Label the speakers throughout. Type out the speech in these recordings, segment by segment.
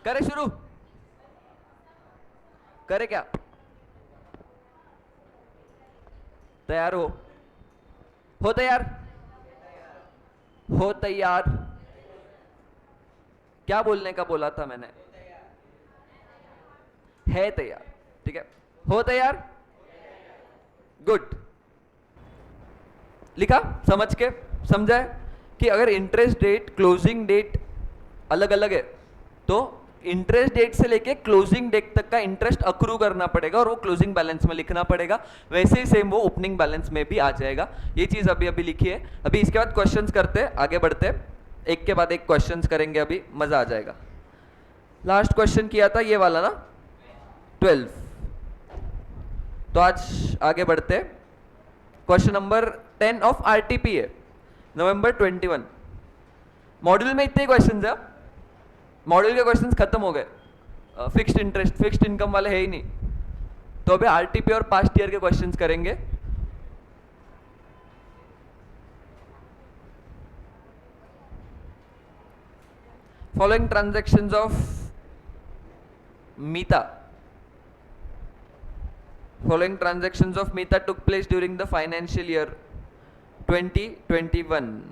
Speaker 1: करे शुरू, करे क्या? तैयार हो तैयार, हो तैयार। क्या बोलने का बोला था मैंने? है तैयार, ठीक है। हो तैयार, गुड। लिखा, समझ के समझा है कि अगर इंटरेस्ट डेट क्लोजिंग डेट अलग अलग है तो इंटरेस्ट डेट से लेके क्लोजिंग डेट तक का इंटरेस्ट अक्रू करना पड़ेगा और वो क्लोजिंग बैलेंस में लिखना पड़ेगा। वैसे ही सेम वो ओपनिंग बैलेंस में भी आ जाएगा। ये चीज अभी अभी लिखी है। अभी इसके बाद क्वेश्चंस करते हैं, आगे बढ़ते हैं, एक के बाद एक क्वेश्चंस करेंगे, अभी मजा आ जाएगा। लास्ट क्वेश्चन किया था ये वाला ना, 12। तो आज आगे बढ़ते हैं। क्वेश्चन नंबर 10 ऑफ आरटीपी है, नवंबर 21। मॉड्यूल में इतने क्वेश्चन है, मॉड्यूल के क्वेश्चंस खत्म हो गए। फिक्स्ड इंटरेस्ट, फिक्स्ड इनकम वाले है ही नहीं, तो अभी आरटीपी और पास्ट ईयर के क्वेश्चंस करेंगे। Following transactions of Meeta, following transactions of Mita took place during the financial year 2021.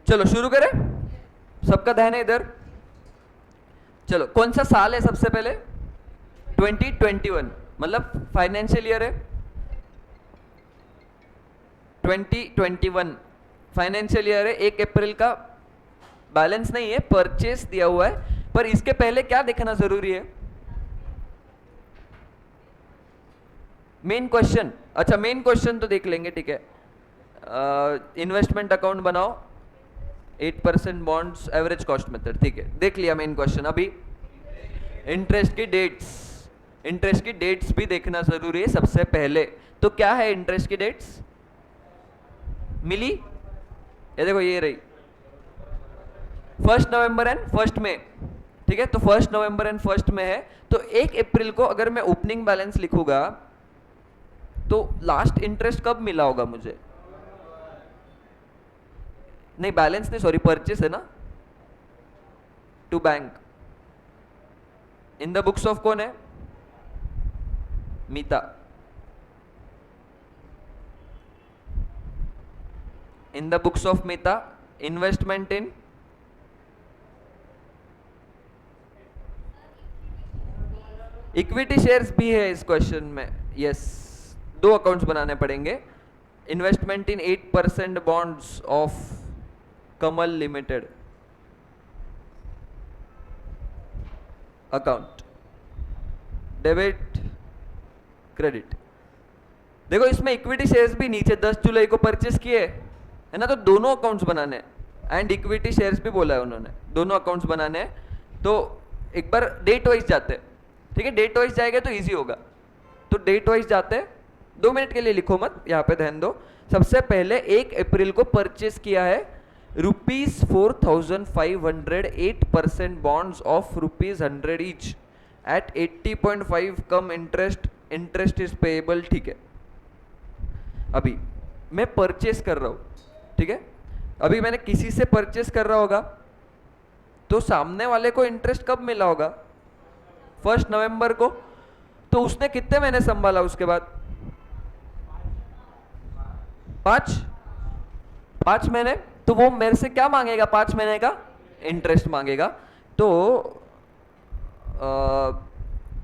Speaker 1: चलो शुरू करें, सबका ध्यान है इधर। चलो, कौन सा साल है सबसे पहले? 2021, मतलब फाइनेंशियल ईयर है 2021, फाइनेंशियल ईयर है। 1 अप्रैल का बैलेंस नहीं है, परचेस दिया हुआ है। पर इसके पहले क्या देखना जरूरी है? मेन क्वेश्चन, अच्छा मेन क्वेश्चन तो देख लेंगे, ठीक है। इन्वेस्टमेंट अकाउंट बनाओ, 8% बॉन्ड्स, एवरेज कॉस्ट मेथड, ठीक है, देख लिया मेन क्वेश्चन। अभी इंटरेस्ट की डेट्स, इंटरेस्ट की डेट्स भी देखना जरूरी है सबसे पहले। तो क्या है इंटरेस्ट की डेट्स? मिली, ये देखो ये रही, 1 नवंबर एंड 1 मई, ठीक है। तो 1 नवंबर एंड 1 मई है, तो 1 अप्रैल को अगर मैं ओपनिंग बैलेंस लिखूंगा तो लास्ट इंटरेस्ट कब मिला होगा मुझे? नहीं बैलेंस नहीं, सॉरी, परचेस है ना, to bank. In the books of कौन है? Meeta. In the books of Meeta, investment in equity shares भी है इस क्वेश्चन में, यस। 2 अकाउंट्स बनाने पड़ेंगे। Investment in 8% bonds of Kamal limited account, debit credit. देखो इसमें इक्विटी शेयर्स भी नीचे 10 जुलाई को परचेस किए है ना, तो दोनों अकाउंट्स बनाने हैं। एंड इक्विटी शेयर्स भी बोला है उन्होंने, दोनों अकाउंट्स बनाने हैं। तो एक बार डेट वाइज जाते हैं, ठीक है, डेट वाइज जाएगा तो इजी होगा। तो डेट वाइज जाते हैं, 2 मिनट के लिए लिखो मत, यहाँ पे ध्यान दो। सबसे पहले 1 अप्रैल को परचेस किया है ₹4,500, 8% bonds of ₹100 each eight 80.5 come interest, interest is payable, ठीक है। अभी मैं परचेस कर रहा हूं, ठीक है। अभी मैंने किसी से परचेस कर रहा होगा तो सामने वाले को इंटरेस्ट कब मिला होगा? 1 नवंबर को। तो उसने कितने महीने संभाला उसके बाद? 5 महीने। तो वो मेरे से क्या मांगेगा? 5 महीने का इंटरेस्ट मांगेगा। तो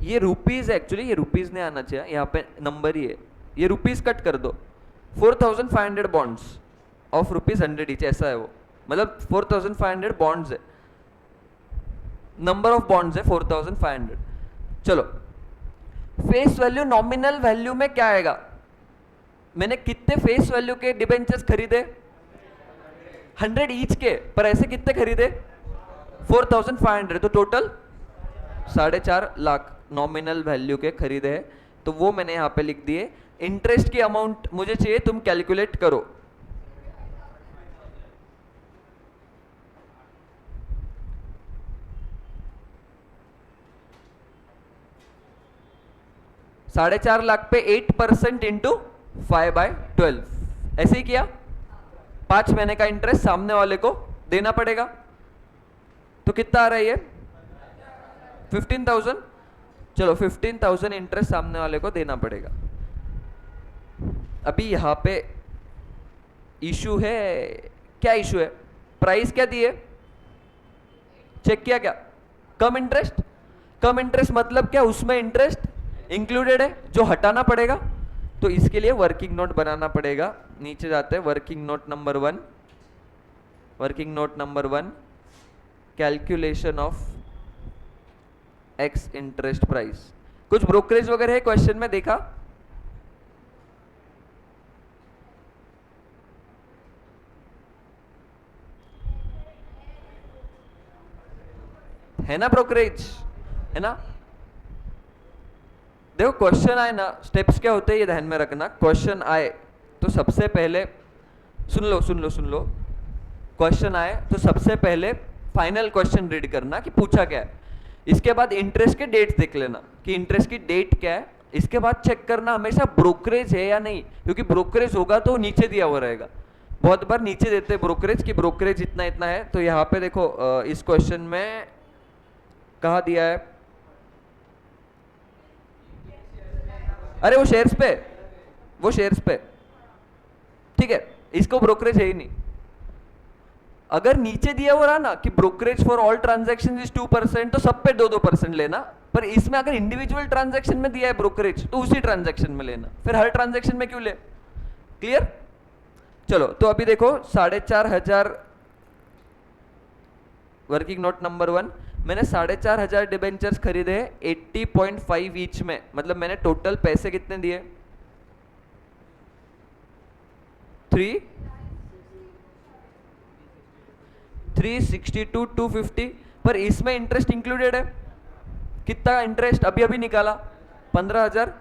Speaker 1: ये रुपीज, एक्चुअली ये रुपीज नहीं आना चाहिए, यहाँ पे नंबर ही है, ये रुपीज कट कर दो। 4,500 बॉन्ड्स ऑफ ₹100 ईच, ऐसा है वो, मतलब 4,500 बॉन्ड्स है, नंबर ऑफ बॉन्ड्स है 4,500। चलो, फेस वैल्यू, नॉमिनल वैल्यू में क्या आएगा? मैंने कितने फेस वैल्यू के डिबेंचर्स खरीदे? 100 ईच के, पर ऐसे कितने खरीदे? 4,500, तो टोटल 4.5 लाख नॉमिनल वैल्यू के खरीदे हैं। तो वो मैंने यहाँ पे लिख दिए। इंटरेस्ट की अमाउंट मुझे चाहिए, तुम कैलकुलेट करो। 4.5 लाख पे 8% इंटू 5/12 ऐसे ही किया। 5 महीने का इंटरेस्ट सामने वाले को देना पड़ेगा, तो कितना आ रहा है ये 15,000। चलो 15,000 इंटरेस्ट सामने वाले को देना पड़ेगा। अभी यहां पे इशू है, क्या इशू है? प्राइस क्या दी है, चेक किया क्या? कम इंटरेस्ट। कम इंटरेस्ट मतलब क्या, उसमें इंटरेस्ट इंक्लूडेड है जो हटाना पड़ेगा। तो इसके लिए वर्किंग नोट बनाना पड़ेगा। नीचे जाते हैं, working note number 1, working note number 1, calculation of x interest price. कुछ ब्रोकरेज वगैरह है क्वेश्चन में देखा? है ना ब्रोकरेज, है ना? देखो क्वेश्चन आए ना, स्टेप्स क्या होते हैं ये ध्यान में रखना। क्वेश्चन आए तो सबसे पहले सुन लो सुन लो सुन लो, क्वेश्चन आए तो सबसे पहले फाइनल क्वेश्चन रीड करना कि पूछा क्या है। इसके बाद इंटरेस्ट के डेट देख लेना कि इंटरेस्ट की डेट क्या है। इसके बाद चेक करना हमेशा ब्रोकरेज है या नहीं, क्योंकि ब्रोकरेज होगा तो नीचे दिया हुआ रहेगा। बहुत बार नीचे देते हैं ब्रोकरेज की, ब्रोकरेज इतना इतना है। तो यहाँ पे देखो इस क्वेश्चन में कहा दिया है, अरे वो शेयर्स पे, वो शेयर्स पे, ठीक है, इसको ब्रोकरेज है ही नहीं। अगर नीचे दिया हुआ रहा ना कि brokerage for all transaction is 2%, तो सब पे 2-2% लेना। पर इसमें अगर इंडिविजुअल ट्रांजैक्शन में दिया है ब्रोकरेज तो उसी ट्रांजैक्शन में लेना, फिर हर ट्रांजैक्शन में क्यों ले। क्लियर? चलो तो अभी देखो 4,500 वर्किंग नोट नंबर 1, मैंने 4,500 डिबेंचर्स खरीदे 80.5 ईच में, मतलब मैंने टोटल पैसे कितने दिए 362,250। पर इसमें इंटरेस्ट इंक्लूडेड है, कितना इंटरेस्ट अभी अभी निकाला 15,000।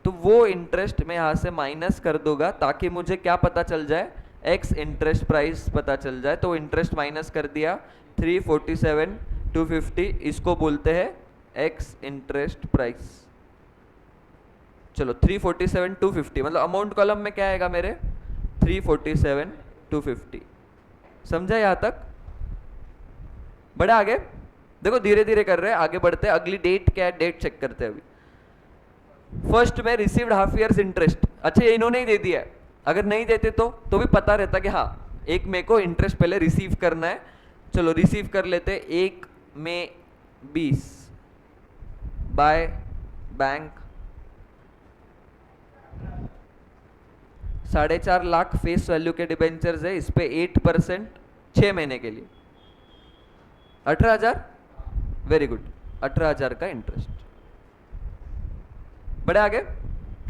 Speaker 1: तो वो इंटरेस्ट मैं यहां से माइनस कर दूंगा ताकि मुझे क्या पता चल जाए, एक्स इंटरेस्ट प्राइस पता चल जाए। तो इंटरेस्ट माइनस कर दिया 347,250, इसको बोलते हैं एक्स इंटरेस्ट प्राइस। चलो 347,250 मतलब अमाउंट कॉलम में क्या आएगा मेरे 347,250। समझा यहां तक? बढ़े आगे? देखो धीरे धीरे कर रहे हैं, आगे बढ़ते हैं। अगली डेट क्या है, डेट चेक करते हैं अभी। फर्स्ट में रिसीव्ड हाफ ईयर्स इंटरेस्ट। अच्छा ये इन्होंने ही दे दिया है, अगर नहीं देते तो भी पता रहता कि हाँ 1 मई को इंटरेस्ट पहले रिसीव करना है। चलो रिसीव कर लेते 1 मई 20 by bank. 4.5 lakh face value के डिबेंचर्स है, इस पे 8% 6 महीने के लिए 18,000। वेरी गुड, 18,000 का इंटरेस्ट। बढ़े आगे?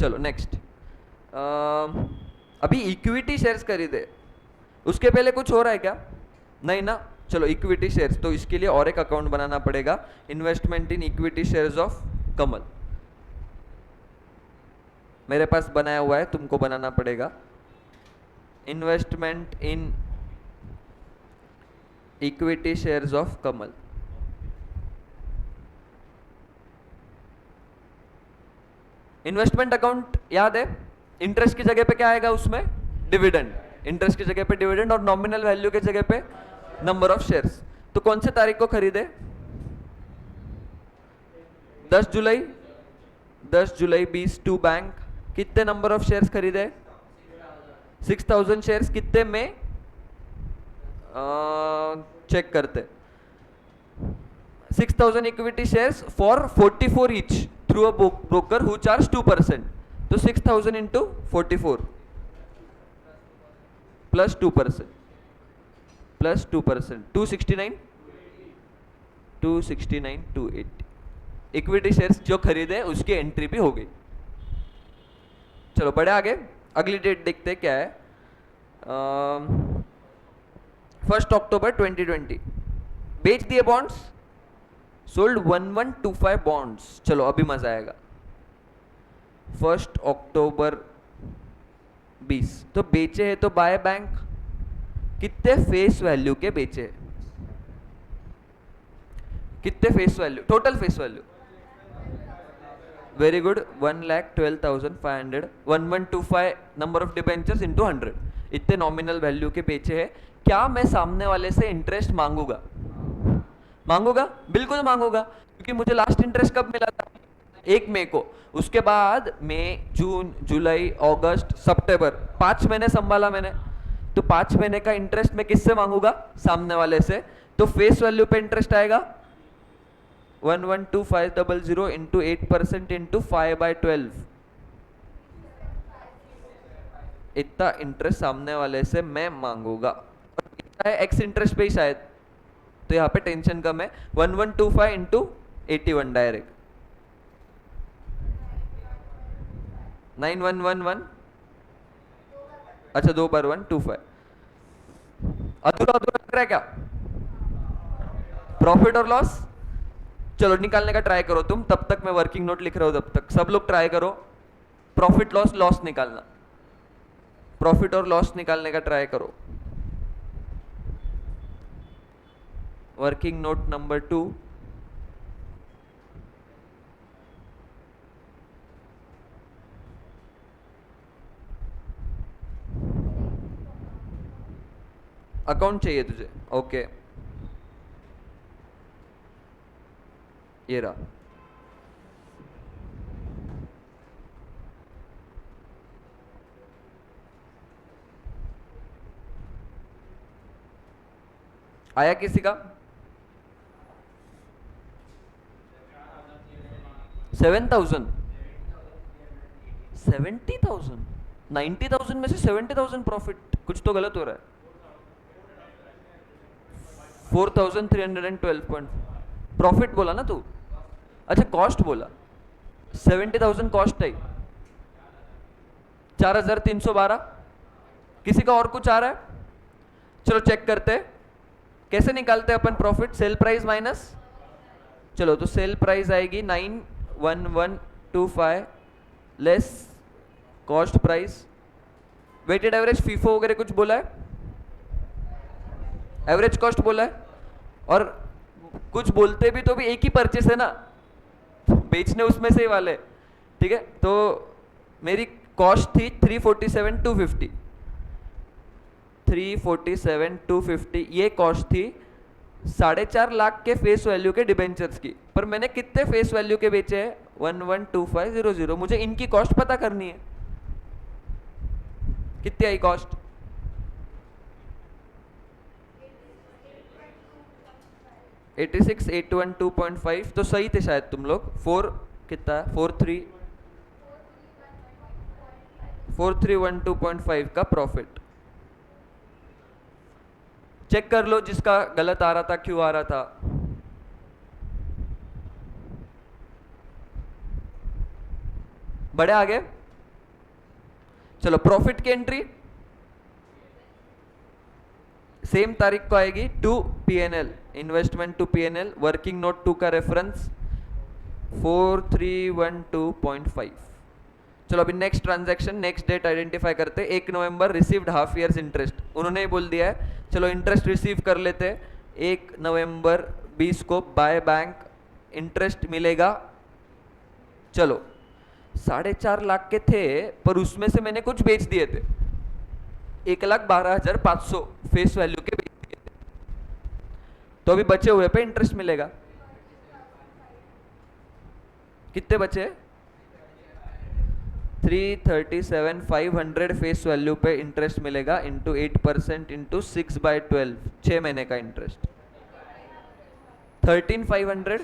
Speaker 1: चलो नेक्स्ट। अभी इक्विटी शेयर्स खरीदे, उसके पहले कुछ हो रहा है क्या? नहीं ना। चलो इक्विटी शेयर्स, तो इसके लिए और एक अकाउंट बनाना पड़ेगा, investment in equity shares of Kamal. मेरे पास बनाया हुआ है, तुमको बनाना पड़ेगा। Investment in equity shares of Kamal. Investment account याद है, इंटरेस्ट की जगह पे क्या आएगा उसमें, डिविडेंड। इंटरेस्ट की जगह पे डिविडेंड और नॉमिनल वैल्यू की जगह पे नंबर ऑफ शेयर्स। तो कौन से तारीख को खरीदे? 10 जुलाई। 10 जुलाई 20 टू बैंक। कितने नंबर ऑफ शेयर्स खरीदे? 6,000 शेयर्स। कितने में चेक करते, 6,000 equity shares for 44 each through a broker who charge 2%। तो 6,000 into 44 plus 2% plus 2%, 269,280 equity shares जो खरीदे उसकी एंट्री भी हो गई। चलो बढ़े आगे, अगली डेट देखते हैं क्या है। 1 अक्टूबर 2020 बेच दिए बॉन्ड्स, सोल्ड 1125 बॉन्ड्स। चलो अभी मजा आएगा। 1 अक्टूबर 20 तो बेचे हैं तो बाय बैंक। कितने फेस वैल्यू के बेचे? कितने face value, total face value very good, 1,12,500, 1125 number of debentures into 100, इतने नॉमिनल वैल्यू के बेचे हैं। क्या मैं सामने वाले से इंटरेस्ट मांगूंगा? मांगूंगा, बिल्कुल मांगूंगा, क्योंकि मुझे लास्ट इंटरेस्ट कब मिला था? 1 मई को। उसके बाद मई, जून, जुलाई, अगस्त, सितंबर, 5 महीने संभाला मैंने। तो 5 महीने का इंटरेस्ट मैं किससे मांगूंगा? सामने वाले से। तो फेस वैल्यू पे इंटरेस्ट आएगा 112500 इंटू 8% इंटू 5/12, इतना इंटरेस्ट सामने वाले से मैं मांगूंगा। एक्स इंटरेस्ट पे ही शायद, तो यहाँ पे टेंशन कम है। 1125 इंटू 81 डायरेक्ट 9111, अच्छा 2/125। अधूरा अधूरा लग रहा है क्या? प्रॉफिट और लॉस चलो निकालने का ट्राई करो तुम, तब तक मैं वर्किंग नोट लिख रहा हूं, तब तक सब लोग ट्राई करो। प्रॉफिट लॉस, लॉस निकालना, प्रॉफिट और लॉस निकालने का ट्राई करो। वर्किंग नोट नंबर 2, अकाउंट चाहिए तुझे? ओके, ये रहा। आया किसी का? 7,000, 70,000, 90,000 में से 70,000 प्रॉफिट, कुछ तो गलत हो रहा है। 4,312 प्रॉफिट बोला ना तू? अच्छा कॉस्ट बोला, 70,000 कॉस्ट है। 4,312, किसी का और कुछ आ रहा है? चलो चेक करते हैं कैसे निकालते हैं अपन प्रॉफिट। सेल प्राइस माइनस, चलो तो सेल प्राइस आएगी 91125 less cost price. Weighted average FIFO वगैरह कुछ बोला है? एवरेज कॉस्ट बोला है। और कुछ बोलते भी तो भी एक ही परचेस है ना, बेचने उसमें से ही वाले, ठीक है। तो मेरी कॉस्ट थी 347,250, 347,250 ये कॉस्ट थी 4.5 लाख के फेस वैल्यू के डिबेंचर्स की। पर मैंने कितने फेस वैल्यू के बेचे हैं? 112500। मुझे इनकी कॉस्ट पता करनी है, कितनी आई कॉस्ट? 86,812.5। तो सही थे शायद तुम लोग। 4 कितना है? 4312.5 का प्रॉफिट। चेक कर लो जिसका गलत आ रहा था क्यों आ रहा था। बड़े आगे, चलो प्रॉफिट की एंट्री सेम तारीख को आएगी to PNL, investment to PNL, working note 2 का रेफरेंस 4312.5। चलो अभी next transaction, next date identify करते हैं। 1 November received half years interest, उन्होंने ही बोल दिया है। चलो इंटरेस्ट रिसीव कर लेते हैं। 1 नवंबर 20 को बाय बैंक इंटरेस्ट मिलेगा। चलो 4.5 लाख के थे, पर उसमें से मैंने कुछ बेच दिए थे, 1,12,500 फेस वैल्यू के बेच दिए थे। तो अभी बचे हुए पे इंटरेस्ट मिलेगा। कितने बचे? 337,500 फेस वैल्यू पे इंटरेस्ट मिलेगा इंटू 8% इंटू 6/12, 6 महीने का इंटरेस्ट 13,500।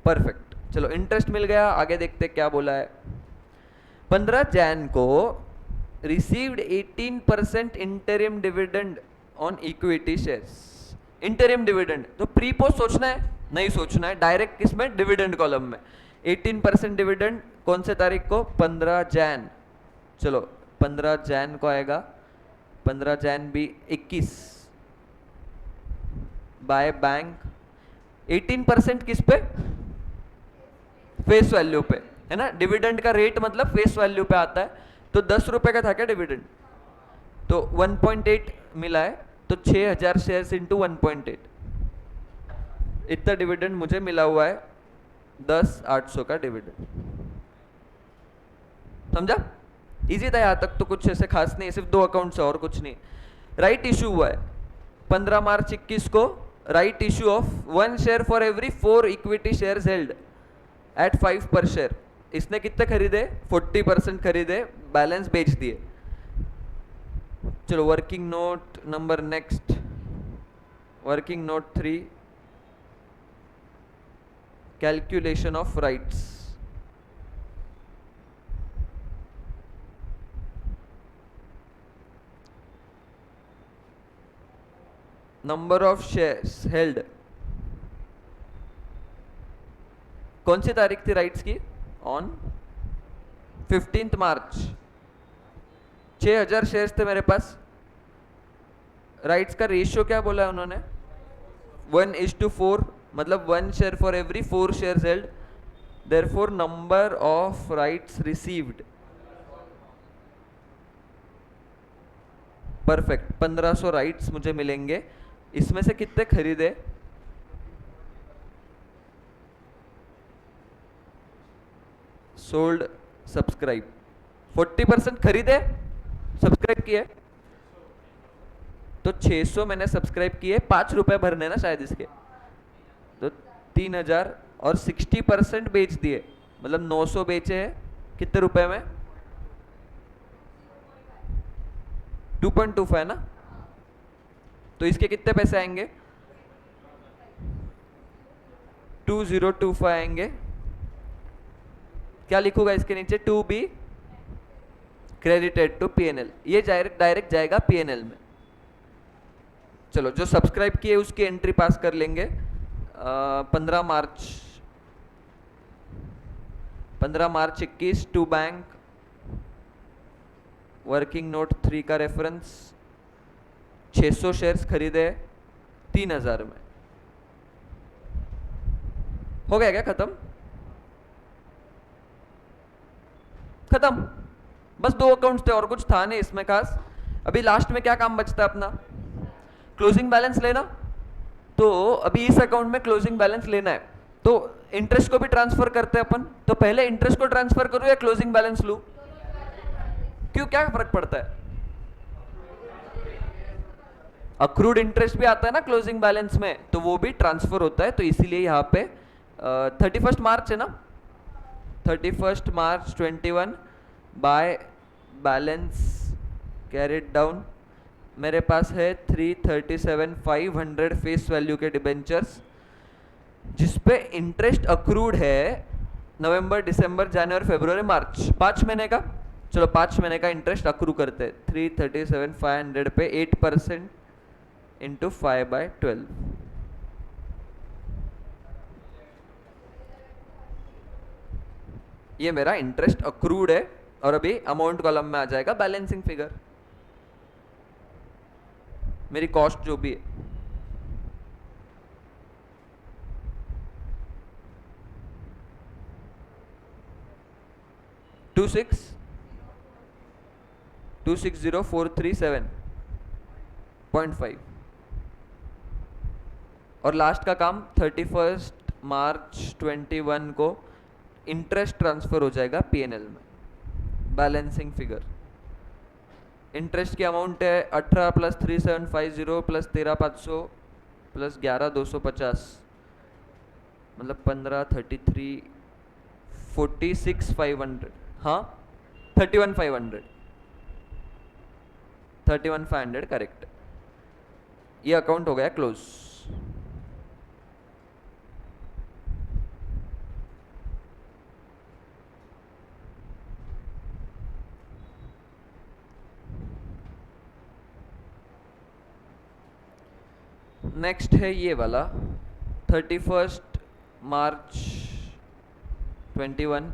Speaker 1: परफेक्ट, चलो इंटरेस्ट मिल गया। आगे देखते क्या बोला है। 15 जैन को received 18% interim dividend on equity shares. Interim dividend तो प्री पोस्ट सोचना है? नहीं सोचना है, डायरेक्ट किसमें? डिविडेंड कॉलम में। 18% डिविडेंड कौन से तारीख को? 15 जैन। चलो 15 जैन को आएगा, 15 जैन भी 21 बाय बैंक। 18% किस पे? फेस वैल्यू पे, है ना। डिविडेंड का रेट मतलब फेस वैल्यू पे आता है। तो 10 रुपए का था क्या डिविडेंड? तो 1.8 मिला है, तो 6,000 शेयर्स इंटू 1.8, इतना डिविडेंड मुझे मिला हुआ है 10,800 का डिविडेंड। समझा? इजी था यहाँ तक तो, कुछ ऐसे खास नहीं, सिर्फ 2 अकाउंट से और कुछ नहीं। राइट इशू हुआ है 15 मार्च 21 को, right issue of 1 share for every 4 equity shares held at 5 पर शेयर। इसने कितने खरीदे? 40% खरीदे, बैलेंस बेच दिए। चलो working note number next, working note 3, calculation of rights. Number of shares held, कौन सी तारीख थी राइट्स की? On 15 March. 6000 शेयर्स थे मेरे पास। राइट्स का रेशियो क्या बोला है उन्होंने? 1:4, मतलब 1 share for every 4 shares held. Therefore number of rights received, perfect, 1500 rights मुझे मिलेंगे। इसमें से कितने खरीदे? सोल्ड, सब्सक्राइब, 40% खरीदे, सब्सक्राइब किए तो 600 मैंने सब्सक्राइब किए, 5 रुपए भरने ना शायद इसके, तो 3000, और 60% बेच दिए, मतलब 900 बेचे हैं। कितने रुपए में? 2.25 ना, तो इसके कितने पैसे आएंगे? 2025 आएंगे। क्या लिखूंगा इसके नीचे? To be credited to PNL. ये डायरेक्ट जाएगा पीएनएल में। चलो जो सब्सक्राइब किए उसकी एंट्री पास कर लेंगे। 15 मार्च 21 टू बैंक, वर्किंग नोट 3 का रेफरेंस, 600 शेयर्स खरीदे 3000 में। हो गया क्या? खत्म? खत्म। बस 2 अकाउंट्स थे और कुछ था नहीं इसमें खास। अभी लास्ट में क्या काम बचता है अपना? क्लोजिंग बैलेंस लेना। तो अभी इस अकाउंट में क्लोजिंग बैलेंस लेना है, तो इंटरेस्ट को भी ट्रांसफर करते हैं अपन। तो पहले इंटरेस्ट को ट्रांसफर करूं या क्लोजिंग बैलेंस लूं? क्यों, क्या फर्क पड़ता है? अक्रूड इंटरेस्ट भी आता है ना क्लोजिंग बैलेंस में, तो वो भी ट्रांसफर होता है। तो इसीलिए यहाँ पे 31 मार्च है ना, 31 मार्च 21 बाय बैलेंस कैरिड डाउन, मेरे पास है 337,500 फेस वैल्यू के डिबेंचर्स, जिसपे इंटरेस्ट अक्रूड है नवंबर, दिसंबर, जनवरी, फरवरी, मार्च, 5 महीने का। चलो 5 महीने का इंटरेस्ट अक्रू करते हैं। 337,500 पे 8% इंटू 5/12, ये मेरा इंटरेस्ट अक्रूड है। और अभी अमाउंट कॉलम में आ जाएगा बैलेंसिंग फिगर, मेरी कॉस्ट जो भी है। टू 260,437.5। और लास्ट का काम 31 मार्च 21 को इंटरेस्ट ट्रांसफर हो जाएगा पीएनएल में, बैलेंसिंग फिगर। इंटरेस्ट की अमाउंट है 18 + 3750 + 13,500 + 11,250, मतलब 15, 33, 46,500, हाँ 31,500 करेक्ट। ये अकाउंट हो गया क्लोज। नेक्स्ट है ये वाला 31 मार्च 21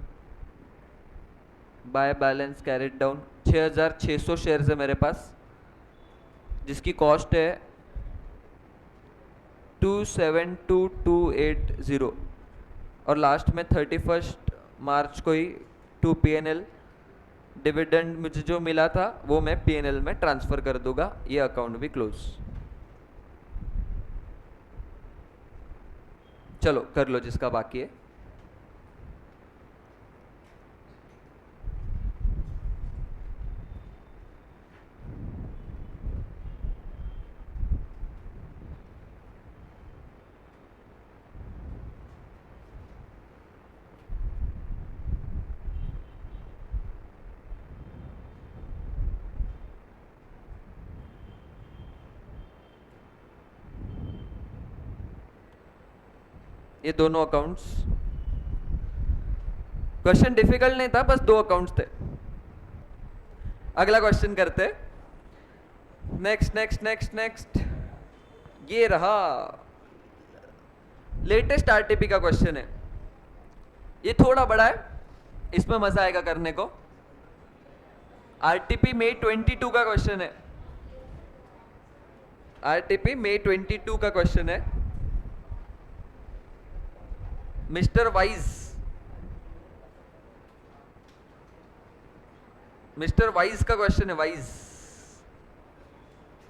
Speaker 1: by balance carried down, 6,600 shares है मेरे पास, जिसकी कॉस्ट है 272,280। और लास्ट में 31 मार्च को ही टू पीएनएल, डिविडेंड मुझे जो मिला था वो मैं पीएनएल में ट्रांसफर कर दूंगा। ये अकाउंट भी क्लोज। चलो कर लो जिसका बाकी है। ये दोनों अकाउंट्स। क्वेश्चन डिफिकल्ट नहीं था, बस दो अकाउंट्स थे। अगला क्वेश्चन करते। नेक्स्ट नेक्स्ट नेक्स्ट नेक्स्ट, ये रहा लेटेस्ट आरटीपी का क्वेश्चन है। ये थोड़ा बड़ा है, इसमें मजा आएगा करने को। आरटीपी मई 22 का क्वेश्चन है। आरटीपी मई 22 का क्वेश्चन है। मिस्टर वाइज, मिस्टर वाइज का क्वेश्चन है। वाइज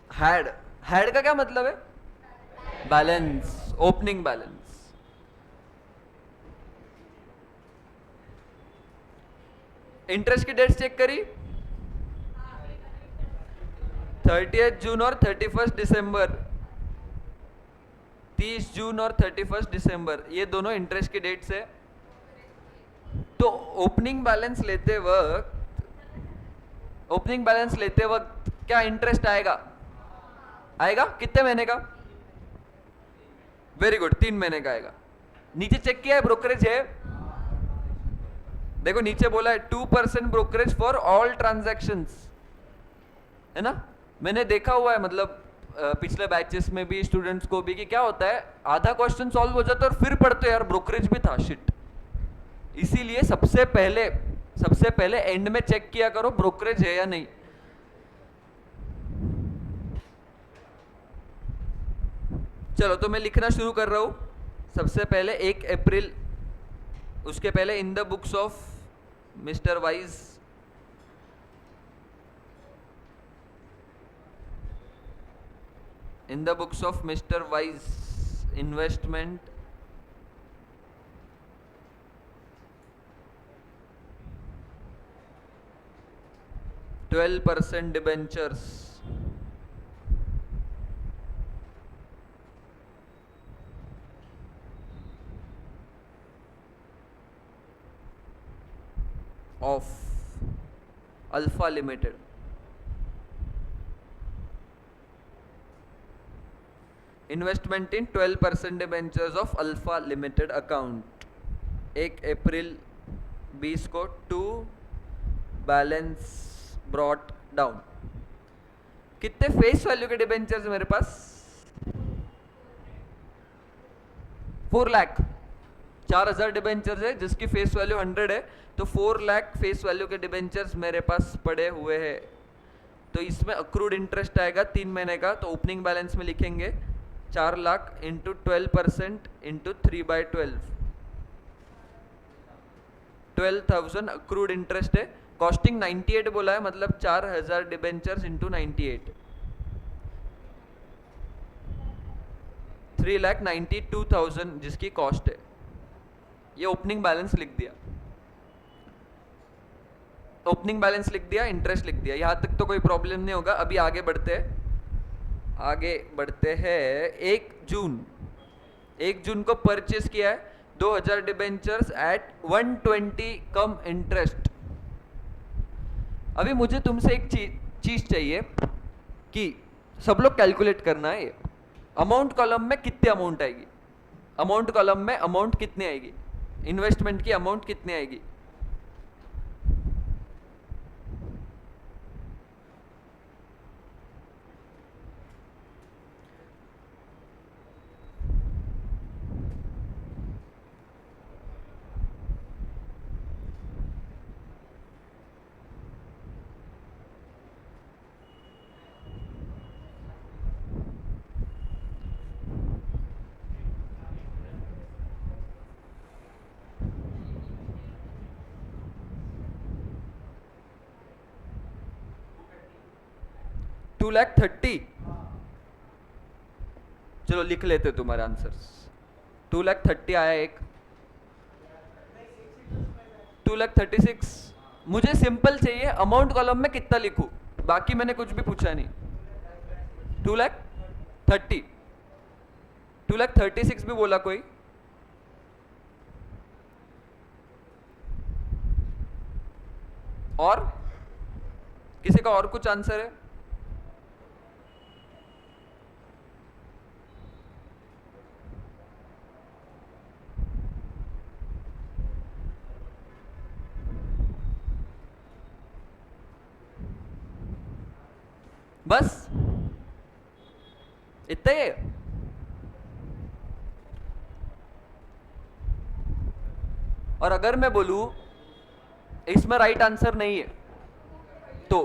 Speaker 1: हैड, हैड का क्या मतलब है? Balance, opening balance. इंटरेस्ट की डेट्स चेक करी, 30 जून और 31 दिसंबर। 30 जून और 31 दिसंबर, ये दोनों इंटरेस्ट की डेट्स है। तो ओपनिंग बैलेंस लेते वक्त, ओपनिंग बैलेंस लेते वक्त क्या इंटरेस्ट आएगा? आएगा। कितने महीने का? वेरी गुड, 3 महीने का आएगा। नीचे चेक किया है ब्रोकरेज है, देखो नीचे बोला है 2% ब्रोकरेज फॉर ऑल ट्रांजैक्शंस, है ना। मैंने देखा हुआ है, मतलब पिछले बैचेस में भी, स्टूडेंट्स को भी, कि क्या होता है आधा क्वेश्चन सॉल्व हो जाता है और फिर पढ़ते यार ब्रोकरेज भी था, शिट। इसीलिए सबसे पहले एंड में चेक किया करो ब्रोकरेज है या नहीं। चलो तो मैं लिखना शुरू कर रहा हूं। सबसे पहले 1 अप्रैल, उसके पहले इन the books of mister wise, in the books of Mr. Wise investment %12 debentures of Alpha Limited, investment in 12% debentures of alpha limited account, 1 अप्रैल 20 को, टू बैलेंस ब्रॉट डाउन। कितने फेस वैल्यू के डिबेंचर्स मेरे पास? 4 लाख। 4000 डिबेंचर्स है जिसकी face value 100 है, तो 4 lakh face value के debentures मेरे पास पड़े हुए हैं। तो इसमें अक्रूड इंटरेस्ट आएगा 3 महीने का। तो ओपनिंग बैलेंस में लिखेंगे 4 lakh into 12% into 3/12, 12,000 accrued interest है। कॉस्टिंग 98 बोला है, मतलब 4000 डिबेंचर्स इंटू 98, 3,92,000 जिसकी कॉस्ट है। ये ओपनिंग बैलेंस लिख दिया, ओपनिंग बैलेंस लिख दिया, इंटरेस्ट लिख दिया। यहां तक तो कोई प्रॉब्लम नहीं होगा। अभी आगे बढ़ते हैं, आगे बढ़ते हैं। 1 जून को परचेस किया है 2000 डिबेंचर्स एट 120 कम इंटरेस्ट। अभी मुझे तुमसे एक चीज चाहिए कि सब लोग कैलकुलेट करना है। अमाउंट कॉलम में कितनी अमाउंट आएगी? अमाउंट कॉलम में अमाउंट कितनी आएगी? इन्वेस्टमेंट की अमाउंट कितनी आएगी? $230,000। चलो लिख लेते तुम्हारे आंसर्स। 230,000 आया एक, 236,000। मुझे सिंपल चाहिए अमाउंट कॉलम में कितना लिखूं, बाकी मैंने कुछ भी पूछा नहीं। 230, 236 भी बोला कोई? और किसी का और कुछ आंसर है? बस इतना ही है। और अगर मैं बोलूं इसमें राइट आंसर नहीं है तो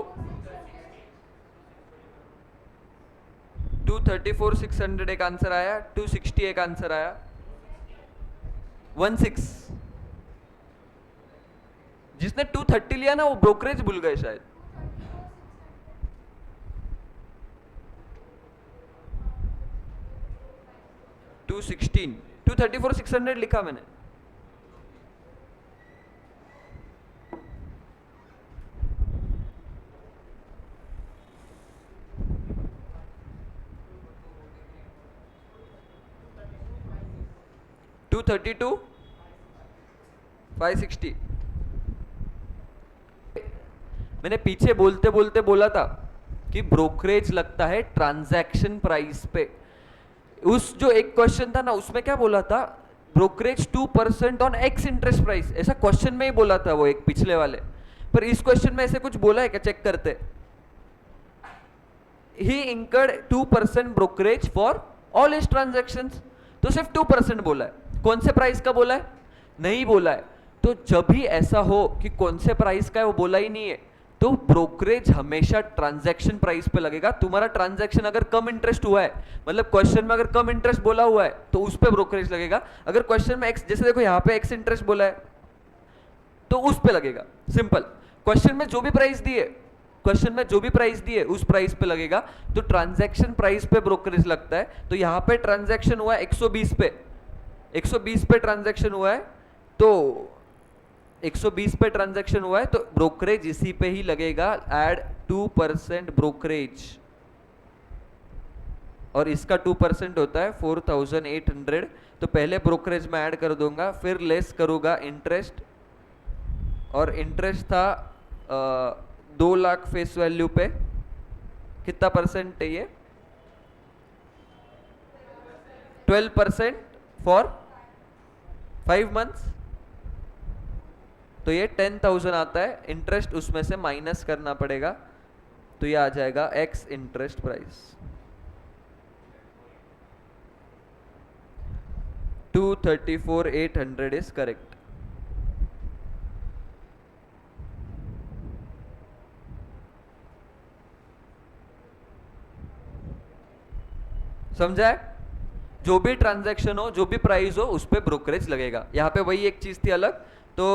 Speaker 1: 234,600 एक आंसर आया, 260 एक आंसर आया, 16। जिसने 230 लिया ना वो ब्रोकरेज भूल गए शायद। 216, 234,600 लिखा मैंने। टू 560। मैंने पीछे बोलते बोलते बोला था कि ब्रोकरेज लगता है ट्रांजैक्शन प्राइस पे। उस जो एक क्वेश्चन था ना उसमें क्या बोला था, brokerage 2% on x interest price, ऐसा क्वेश्चन में ही बोला था वो एक पिछले वाले। पर इस क्वेश्चन में ऐसे कुछ बोला है क्या, चेक करते। He incurred 2% brokerage for all his transactions, तो सिर्फ 2% बोला है। कौन से प्राइस का बोला है, नहीं बोला है। तो जब भी ऐसा हो कि कौन से प्राइस का है वो बोला ही नहीं है, तो ब्रोकरेज हमेशा ट्रांजैक्शन प्राइस पे लगेगा। तुम्हारा ट्रांजैक्शन अगर कम इंटरेस्ट हुआ है, मतलब क्वेश्चन में अगर कम इंटरेस्ट बोला हुआ है तो उस पे ब्रोकरेज लगेगा। अगर क्वेश्चन में एक्स, जैसे देखो यहाँ पे एक्स इंटरेस्ट बोला है तो उस पे लगेगा। सिंपल, क्वेश्चन में जो भी प्राइस दी है, क्वेश्चन में जो भी प्राइस दी है उस प्राइस पे लगेगा। तो ट्रांजैक्शन प्राइस पे ब्रोकरेज लगता है। तो यहाँ पे ट्रांजैक्शन हुआ है 120 पे, 120 पे ट्रांजैक्शन हुआ है, तो 120 पे ट्रांजैक्शन हुआ है तो ब्रोकरेज इसी पे ही लगेगा। ऐड 2% ब्रोकरेज, और इसका 2% होता है 4,800। तो पहले ब्रोकरेज में ऐड कर दूंगा, फिर लेस करूंगा इंटरेस्ट, और इंटरेस्ट था 2 लाख फेस वैल्यू पे। कितना परसेंट है ये, 12% फॉर 5 मंथ्स। तो ये 10,000 आता है, इंटरेस्ट उसमें से माइनस करना पड़ेगा, तो ये आ जाएगा x interest price. 234,800 is correct. समझा है? जो भी ट्रांजैक्शन हो, जो भी प्राइस हो, उस पे ब्रोकरेज लगेगा। यहाँ पे वही एक चीज थी अलग, तो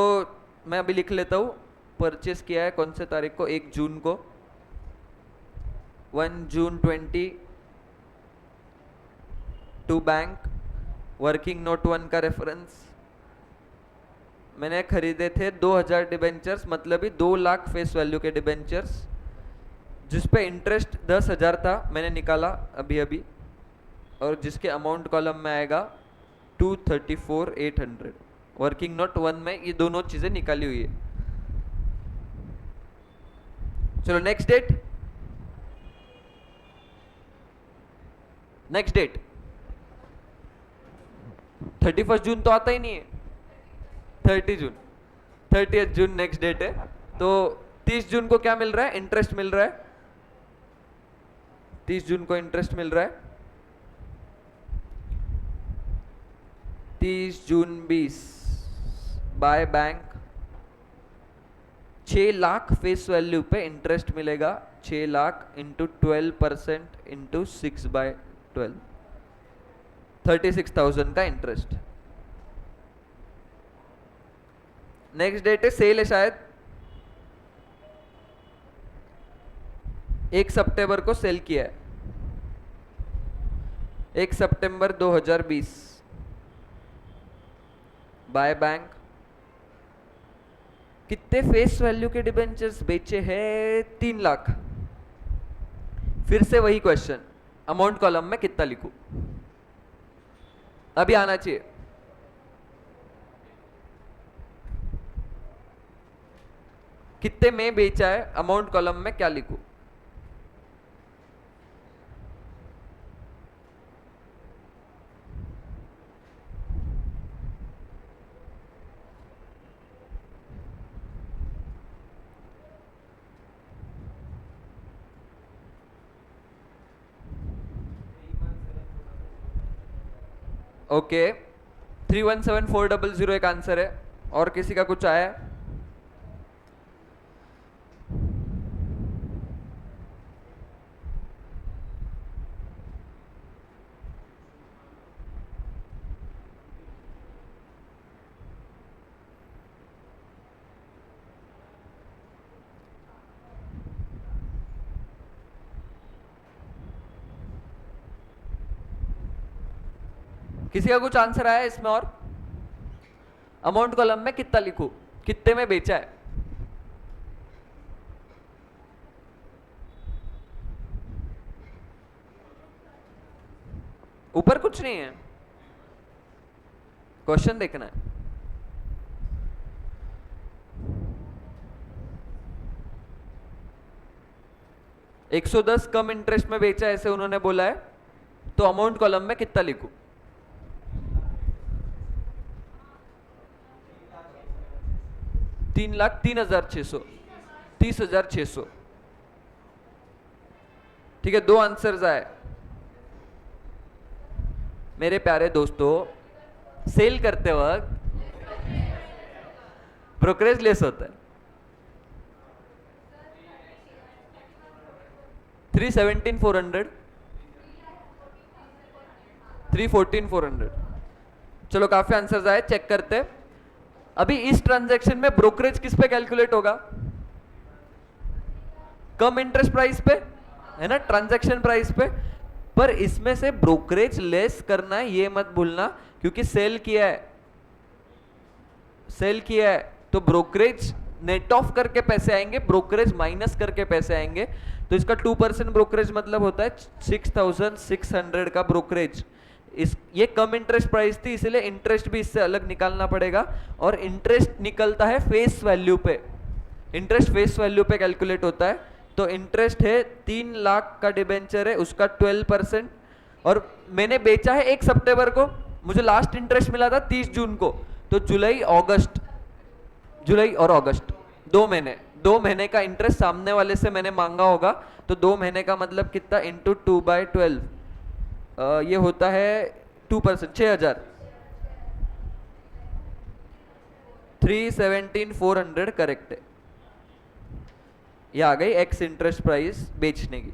Speaker 1: मैं अभी लिख लेता हूँ। परचेस किया है कौन से तारीख को, 1 जून को, 1 जून 20 टू बैंक। वर्किंग नोट 1 का रेफरेंस, मैंने खरीदे थे 2,000 डिबेंचर्स, मतलब ही 2 लाख फेस वैल्यू के डिबेंचर्स, जिस पे इंटरेस्ट 10,000 था, मैंने निकाला अभी अभी, और जिसके अमाउंट कॉलम में आएगा 234,800। वर्किंग नोट 1 में ये दोनों चीजें निकाली हुई है। चलो नेक्स्ट डेट, नेक्स्ट डेट 31 जून तो आता ही नहीं है, 30 जून, 30 जून नेक्स्ट डेट है। तो 30 जून को क्या मिल रहा है, इंटरेस्ट मिल रहा है। 30 जून को इंटरेस्ट मिल रहा है, 30 जून 20 by bank 6 lakh face value पे इंटरेस्ट मिलेगा। 6 लाख इंटू 12% इंटू 6/12, 36,000 का इंटरेस्ट। नेक्स्ट डेट है, सेल है शायद 1 सितंबर को सेल किया है, 1 सितंबर 2020 बाय बैंक। कितने फेस वैल्यू के डिबेंचर्स बेचे हैं, 3 लाख। फिर से वही क्वेश्चन, अमाउंट कॉलम में कितना लिखूं, अभी आना चाहिए। कितने में बेचा है, अमाउंट कॉलम में क्या लिखूं। ओके 317400 एक आंसर है। और किसी का कुछ आया है? किसी का कुछ आंसर आया है इसमें? और अमाउंट कॉलम में कितना लिखूं, कितने में बेचा है? ऊपर कुछ नहीं है, क्वेश्चन देखना है। $110 कम इंटरेस्ट में बेचा ऐसे उन्होंने बोला है, तो अमाउंट कॉलम में कितना लिखूं? 3,03,600, 30,600। ठीक है, दो आंसर्स आए। मेरे प्यारे दोस्तों, सेल करते वक्त ब्रोकरेज लेस होता है। 317,400, 314,400। चलो काफी आंसर्स आए, चेक करते। अभी इस ट्रांजैक्शन में ब्रोकरेज किस पे कैलकुलेट होगा? कम इंटरेस्ट प्राइस पे, है ना, ट्रांजैक्शन प्राइस पे। पर इसमें से ब्रोकरेज लेस करना है ये मत भूलना, क्योंकि सेल किया है, सेल किया है तो ब्रोकरेज नेट ऑफ करके पैसे आएंगे, ब्रोकरेज माइनस करके पैसे आएंगे। तो इसका 2% ब्रोकरेज मतलब होता है 6,600 का ब्रोकरेज। इस ये कम इंटरेस्ट प्राइस थी, इसलिए इंटरेस्ट भी इससे अलग निकालना पड़ेगा। और इंटरेस्ट निकलता है फेस वैल्यू पे, इंटरेस्ट फेस वैल्यू पे कैलकुलेट होता है। तो इंटरेस्ट है 3 लाख का डिबेंचर है, उसका 12%। और मैंने बेचा है 1 सितंबर को, मुझे लास्ट इंटरेस्ट मिला था 30 जून को। तो जुलाई अगस्त, जुलाई और अगस्त 2 महीने, 2 महीने का इंटरेस्ट सामने वाले से मैंने मांगा होगा। तो 2 महीने का मतलब कितना, इंटू 2/12, ये होता है 2%, 6,000। 317,400 करेक्ट है। ये आ गई एक्स इंटरेस्ट प्राइस बेचने की।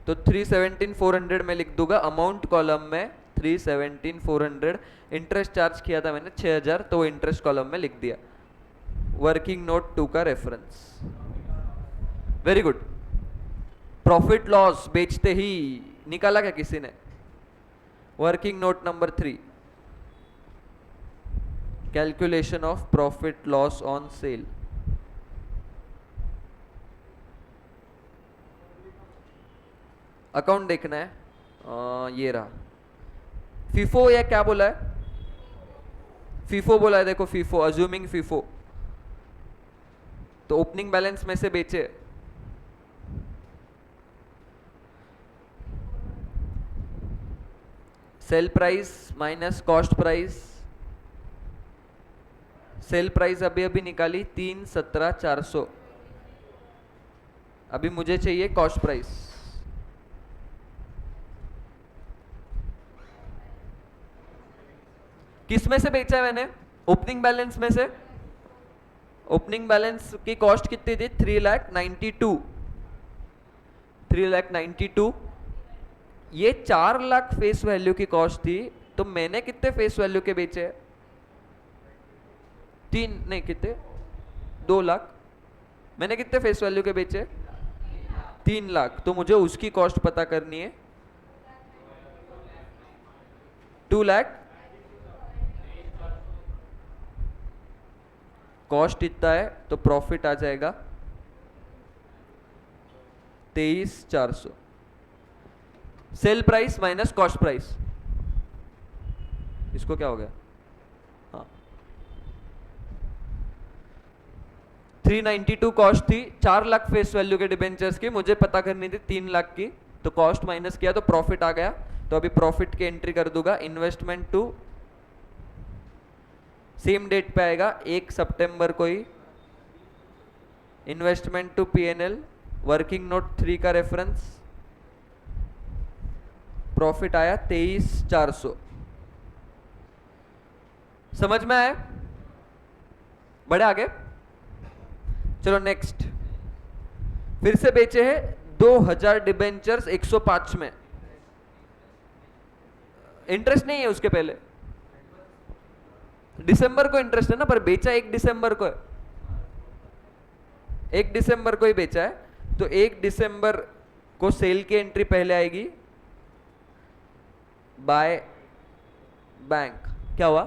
Speaker 1: तो 317,400 में लिख दूंगा अमाउंट कॉलम में 317,400। इंटरेस्ट चार्ज किया था मैंने 6,000, तो वो इंटरेस्ट कॉलम में लिख दिया। वर्किंग नोट 2 का reference. Very good. Profit loss बेचते ही निकाला क्या किसी ने? Working note number 3, calculation of profit loss on sale. Account देखना है, ये रहा। फीफो या क्या बोला है? फीफो बोला है, देखो फीफो, अज्यूमिंग फीफो। तो ओपनिंग बैलेंस में से बेचे, cell price minus cost price. Sale price अभी अभी निकाली 317,400। अभी मुझे चाहिए कॉस्ट प्राइस। किस में से बेचा है मैंने? ओपनिंग बैलेंस में से। ओपनिंग बैलेंस की कॉस्ट कितनी थी? 3,92,000, 3,92,000। ये 4 लाख फेस वैल्यू की कॉस्ट थी, तो मैंने कितने फेस वैल्यू के बेचे? 3 नहीं, कितने, 2 लाख। मैंने कितने फेस वैल्यू के बेचे? 3 लाख। तो मुझे उसकी कॉस्ट पता करनी है। 2 लाख कॉस्ट इतना है, तो प्रॉफिट आ जाएगा 23,400। Cell price minus cost price, इसको क्या हो गया? हाँ, 392 कॉस्ट थी, 4 लाख फेस वैल्यू के डिबेंचर्स की, मुझे पता करनी थी 3 लाख की। तो कॉस्ट माइनस किया तो प्रॉफिट आ गया। तो अभी प्रॉफिट की एंट्री कर दूंगा। इन्वेस्टमेंट टू सेम डेट पे आएगा, 1 सितंबर को ही। Investment to PNL, working note 3 का रेफरेंस। प्रॉफिट आया 23,400। समझ में आया? बढ़े आगे? चलो नेक्स्ट। फिर से बेचे हैं 2000 डिबेंचर्स 105 में। इंटरेस्ट नहीं है उसके पहले, दिसंबर को इंटरेस्ट है ना, पर बेचा 1 दिसंबर को है, 1 दिसंबर को ही बेचा है। तो 1 दिसंबर को सेल की एंट्री पहले आएगी, बाय बैंक। क्या हुआ?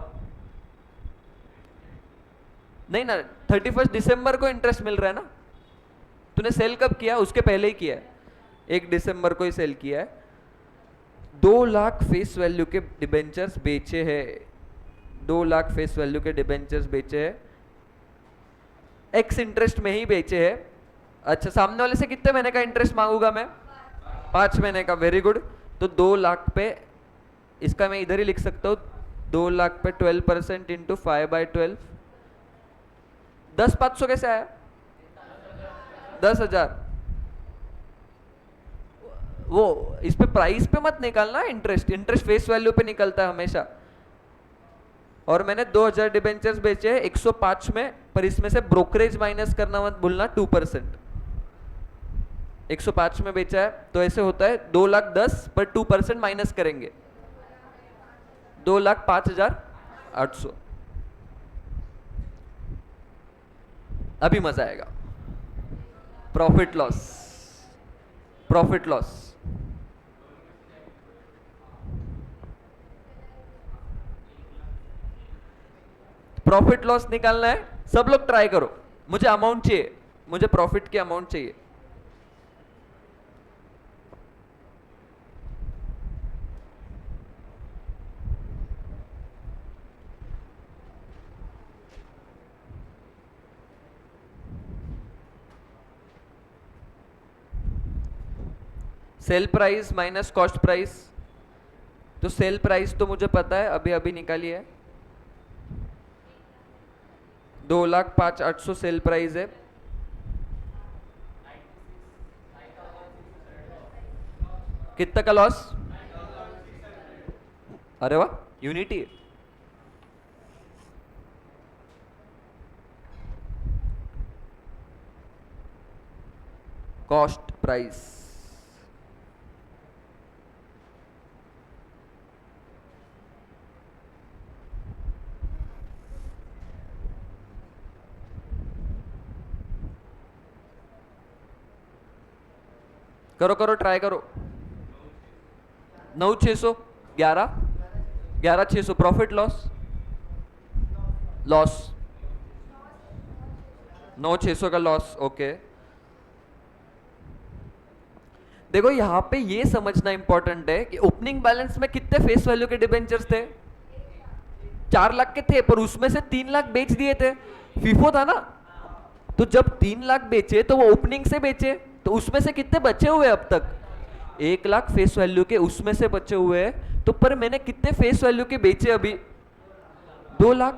Speaker 1: नहीं ना, 31 दिसंबर को इंटरेस्ट मिल रहा है ना। तूने सेल कब किया? उसके पहले ही किया है, 1 दिसंबर को ही सेल किया है। 2 लाख फेस वैल्यू के डिबेंचर्स बेचे हैं, 2 लाख फेस वैल्यू के डिबेंचर्स बेचे हैं, एक्स इंटरेस्ट में ही बेचे हैं। अच्छा, सामने वाले से कितने महीने का इंटरेस्ट मांगूंगा मैं? 5 महीने का। Very good. तो 2 लाख पे, इसका मैं इधर ही लिख सकता हूँ, 2 लाख पे 12% इंटू 5/12, 10,500 कैसे आया? 10,000। वो इस पे प्राइस पे मत निकालना, इंटरेस्ट, इंटरेस्ट फेस वैल्यू पे निकलता है हमेशा। और मैंने 2000 डिबेंचर्स बेचे हैं 105 में, पर इसमें से ब्रोकरेज माइनस करना मत भूलना, 2%। 105 में बेचा है तो ऐसे होता है 2,10,000 पर 2% माइनस करेंगे, 2,05,800। अभी मजा आएगा। Profit loss, profit loss. Profit loss निकालना है, सब लोग ट्राई करो। मुझे अमाउंट चाहिए, मुझे प्रॉफिट की अमाउंट चाहिए। Cell price minus cost price. तो सेल प्राइस तो मुझे पता है, अभी अभी निकाली है, 2,05,800 सेल प्राइस है। कितना का लॉस? अरे वाह, यूनिटी। कॉस्ट प्राइस, करो करो, ट्राई करो। 9,600, 11,600 प्रॉफिट लॉस, लॉस 9,600 का लॉस। ओके, देखो यहां पे ये समझना इंपॉर्टेंट है कि ओपनिंग बैलेंस में कितने फेस वैल्यू के डिबेंचर्स थे? 4 लाख के थे, पर उसमें से 3 लाख बेच दिए थे, फीफो था ना। तो जब 3 लाख बेचे तो वो ओपनिंग से बेचे, तो उसमें से कितने बचे हुए अब तक? 1 लाख फेस वैल्यू के उसमें से बचे हुए हैं। तो पर मैंने कितने फेस वैल्यू के बेचे अभी? 2 लाख।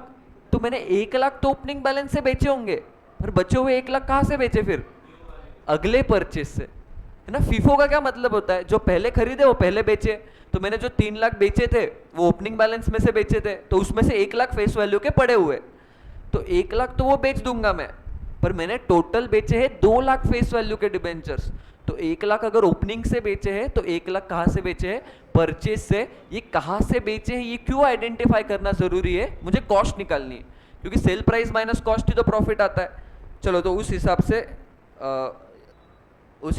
Speaker 1: तो मैंने 1 लाख तो ओपनिंग बैलेंस से बेचे होंगे, पर बचे हुए 1 लाख कहां से बेचे फिर? अगले परचेज से, है ना। फीफो का क्या मतलब होता है? जो पहले खरीदे वो पहले बेचे। तो मैंने जो 3 लाख बेचे थे वो ओपनिंग बैलेंस में से बेचे थे, तो उसमें से 1 लाख फेस वैल्यू के पड़े हुए, तो 1 लाख तो वो बेच दूंगा मैं, पर मैंने टोटल बेचे हैं 2 लाख फेस वैल्यू के डिबेंचर्स। तो 1 लाख अगर ओपनिंग से बेचे हैं तो 1 लाख कहां से बेचे हैं? परचेज से। ये कहां से बेचे हैं ये क्यों आइडेंटिफाई करना जरूरी है? मुझे कॉस्ट निकालनी है, क्योंकि सेल प्राइस माइनस कॉस्ट ही तो प्रॉफिट आता है। चलो, तो उस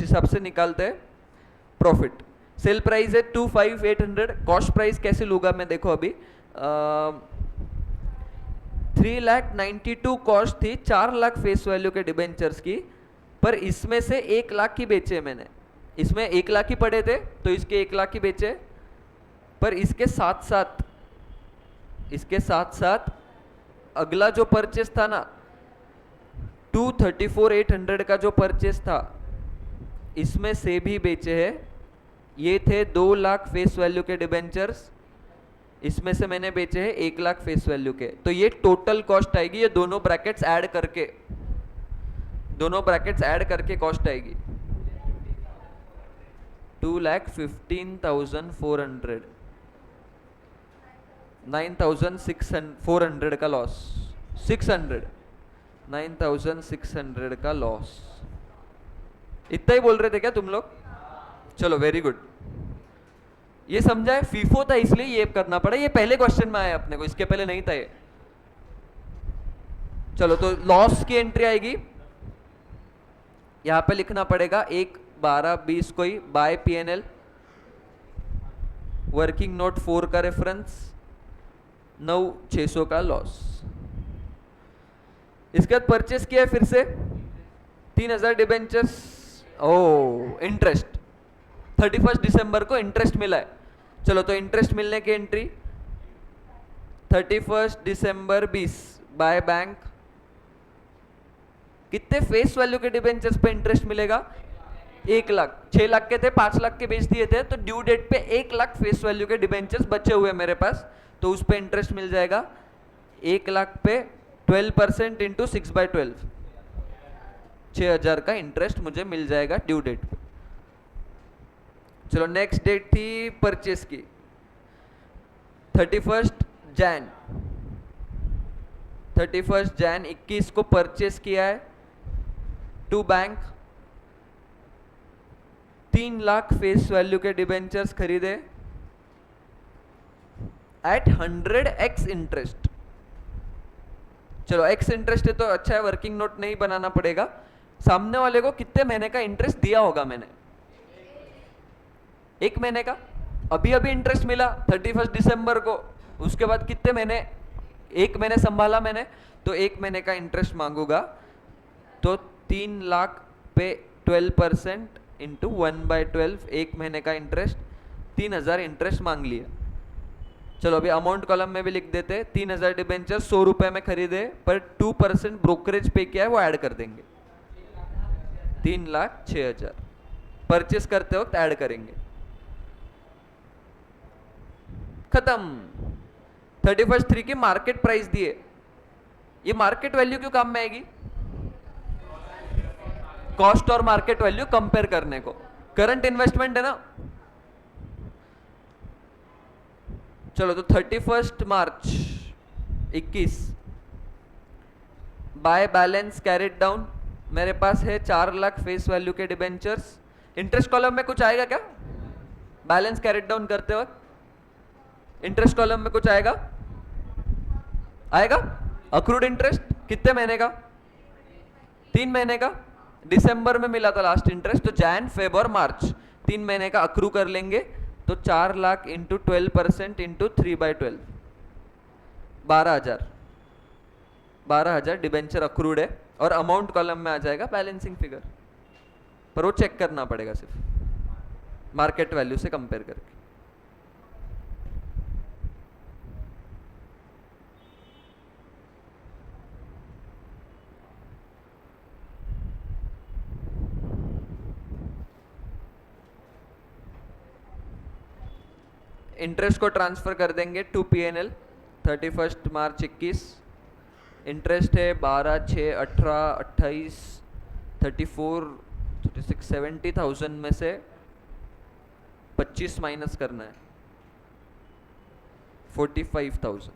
Speaker 1: हिसाब से निकालते हैं प्रॉफिट। सेल प्राइस है 25,800, कॉस्ट प्राइस कैसे लूंगा मैं? देखो अभी 3,92,000 कॉस्ट थी, 4 लाख फेस वैल्यू के डिबेंचर्स की, पर इसमें से 1 लाख की बेचे मैंने। इसमें 1 लाख ही पड़े थे तो इसके 1 लाख ही बेचे, पर इसके साथ साथ अगला जो परचेस था ना, 234,800 का जो परचेस था, इसमें से भी बेचे हैं। ये थे 2 लाख फेस वैल्यू के डिबेंचर्स, इसमें से मैंने बेचे हैं 1 लाख फेस वैल्यू के। तो ये टोटल कॉस्ट आएगी, ये दोनों ब्रैकेट्स ऐड करके कॉस्ट आएगी। 2,15,400, 9,400 का लॉस, 600, 9,600 का लॉस। इतना ही बोल रहे थे क्या तुम लोग? चलो वेरी गुड। ये समझा है, फीफो था इसलिए ये करना पड़ा। ये पहले क्वेश्चन में आया अपने को, इसके पहले नहीं था ये। चलो तो लॉस की एंट्री आएगी, यहां पे लिखना पड़ेगा 1, 12, 20 कोई बाय पीएनएल, वर्किंग नोट 4 का रेफरेंस, 9,600 का लॉस। इसके बाद परचेस किया फिर से 3,000 डिबेंचर्स। ओ इंटरेस्ट 31 दिसंबर को इंटरेस्ट मिला है। चलो तो इंटरेस्ट मिलने की एंट्री 31 दिसंबर 20 बाय बैंक। कितने फेस वैल्यू के डिबेंचर्स पे इंटरेस्ट मिलेगा? 1 लाख। 6 लाख के थे, 5 लाख के बेच दिए थे, तो ड्यू डेट पे 1 लाख फेस वैल्यू के डिबेंचर्स बचे हुए मेरे पास, तो उस पे इंटरेस्ट मिल जाएगा 1 लाख पे 12% इंटू 6/12, 6,000 का इंटरेस्ट मुझे मिल जाएगा ड्यू डेट पे। चलो नेक्स्ट डेट थी परचेस की 31 जैन 21 को परचेस किया है to bank. 3 lakh face value के डिबेंचर्स खरीदे एट 100x इंटरेस्ट। चलो x इंटरेस्ट है तो अच्छा है, वर्किंग नोट नहीं बनाना पड़ेगा। सामने वाले को कितने महीने का इंटरेस्ट दिया होगा मैंने? 1 महीने का। अभी अभी इंटरेस्ट मिला 31 दिसंबर को, उसके बाद कितने महीने? 1 महीने संभाला मैंने, तो 1 महीने का इंटरेस्ट मांगूंगा, तो 3 लाख पे 12% इंटू 1/12, 1 महीने का इंटरेस्ट, 3,000 इंटरेस्ट मांग लिया। चलो अभी अमाउंट कॉलम में भी लिख देते, 3,000 डिबेंचर 100 रुपए में खरीदे, पर 2% ब्रोकरेज पे किया है वो ऐड कर देंगे, 3,06,000 परचेस करते वक्त ऐड करेंगे। खत्म। 31/3 की मार्केट प्राइस दिए, ये मार्केट वैल्यू क्यों काम में आएगी? कॉस्ट और मार्केट वैल्यू कंपेयर करने को। करंट इन्वेस्टमेंट है ना। चलो तो 31 मार्च 21 बाय बैलेंस कैरिड डाउन, मेरे पास है 4 लाख फेस वैल्यू के डिबेंचर्स। इंटरेस्ट कॉलम में कुछ आएगा क्या बैलेंस कैरिड डाउन करते वक्त? इंटरेस्ट कॉलम में कुछ आएगा? आएगा। अक्रूड इंटरेस्ट कितने महीने का? 3 महीने का। दिसंबर में मिला था लास्ट इंटरेस्ट, तो जैन, फेब और मार्च 3 महीने का अक्रू कर लेंगे, तो 4 lakh into 12% into 3/12, 12,000। 12,000 debenture accrued है, और अमाउंट कॉलम में आ जाएगा बैलेंसिंग फिगर, पर वो चेक करना पड़ेगा सिर्फ मार्केट वैल्यू से कंपेयर करके। इंटरेस्ट को ट्रांसफर कर देंगे टू पीएनएल 31 मार्च 21। इंटरेस्ट है 12, 6, 18, 28, 34, 36, 70,000 में से 25 माइनस करना है, 45,000।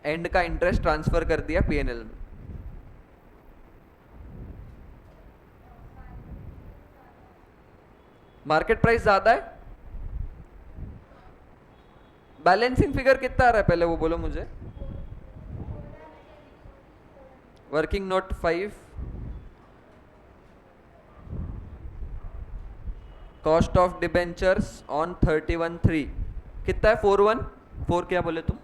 Speaker 1: एंड का इंटरेस्ट ट्रांसफर कर दिया पीएनएल में। मार्केट प्राइस ज्यादा है। बैलेंसिंग फिगर कितना आ रहा है पहले वो बोलो मुझे। Working note 5, cost of debentures on 31/3 कितना है? 4 क्या बोले तुम?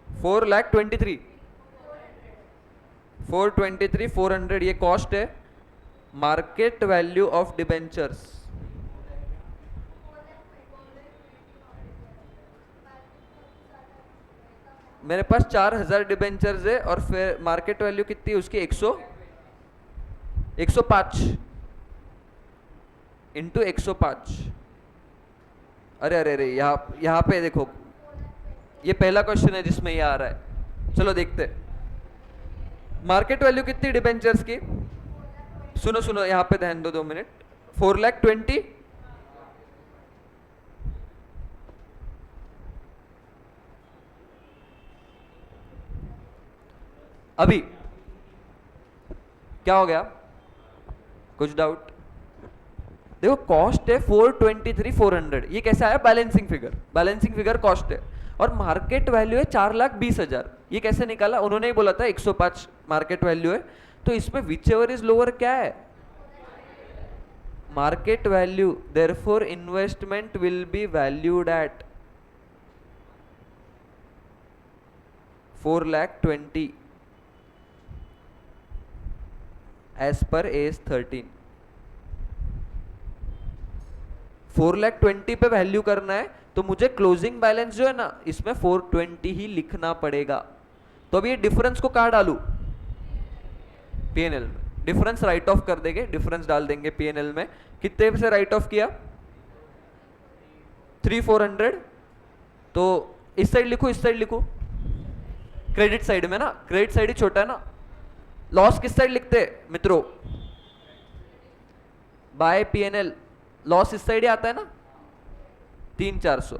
Speaker 1: 4,23,000, 423,400 ये कॉस्ट है। मार्केट वैल्यू ऑफ डिबेंचर्स मेरे पास 4,000 डिबेंचर्स है, और फिर मार्केट वैल्यू कितनी है उसकी? 105 इंटू 105। अरे अरे अरे, यहाँ पे देखो, ये पहला क्वेश्चन है जिसमें ये आ रहा है। चलो देखते, मार्केट वैल्यू कितनी डिबेंचर्स की? सुनो सुनो, यहाँ पे ध्यान दो 2 मिनट। 4,20,000 अभी क्या हो गया? कुछ डाउट? देखो कॉस्ट है 423,400, ये कैसे आया? Balancing figure, balancing figure cost है, और मार्केट वैल्यू है 4,20,000। ये कैसे निकाला? उन्होंने ही बोला था 105 मार्केट वैल्यू है, तो इसमें विच एवर इज लोअर क्या है? Market value, therefore investment will be valued at 4,20,000 as per AS 13। 4,20,000 पे वैल्यू करना है, तो मुझे क्लोजिंग बैलेंस जो है ना इसमें 420 ही लिखना पड़ेगा। तो अभी ये डिफरेंस को कहाँ डालू? पीएनएल में। डिफरेंस राइट ऑफ कर देंगे, डिफरेंस डाल देंगे पीएनएल में। कितने से राइट ऑफ किया? 3,400। तो इस साइड लिखो, इस साइड लिखो, क्रेडिट साइड में ना, क्रेडिट साइड ही छोटा है ना। लॉस किस साइड लिखते हैं मित्रों? By PNL. लॉस इस साइड ही आता है ना, 3,400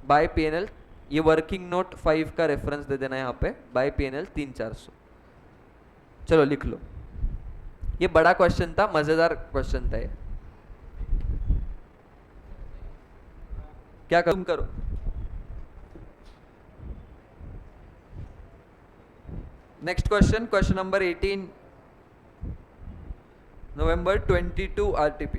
Speaker 1: बाय पीएनएल। ये वर्किंग नोट 5 का रेफरेंस दे देना यहाँ पे, बाय पीएनएल 3,400। चलो लिख लो। ये बड़ा क्वेश्चन था, मजेदार क्वेश्चन था ये। क्या तुम करो? नेक्स्ट क्वेश्चन, क्वेश्चन नंबर 18, नवंबर 22 आरटीपी।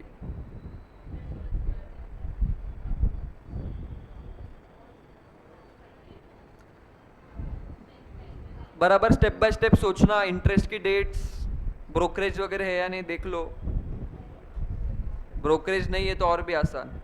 Speaker 1: बराबर स्टेप बाय स्टेप सोचना, इंटरेस्ट की डेट्स, ब्रोकरेज वगैरह है या नहीं देख लो। ब्रोकरेज नहीं है तो और भी आसान।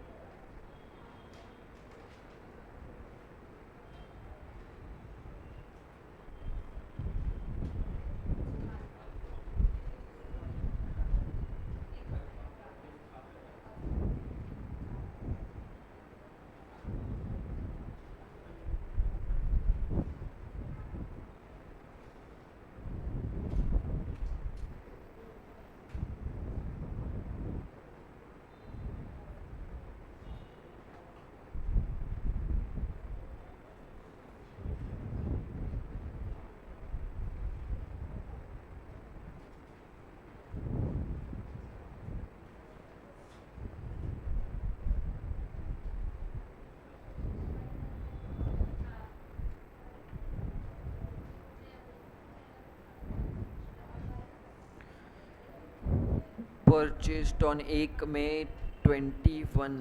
Speaker 1: Purchased on 1 May 21।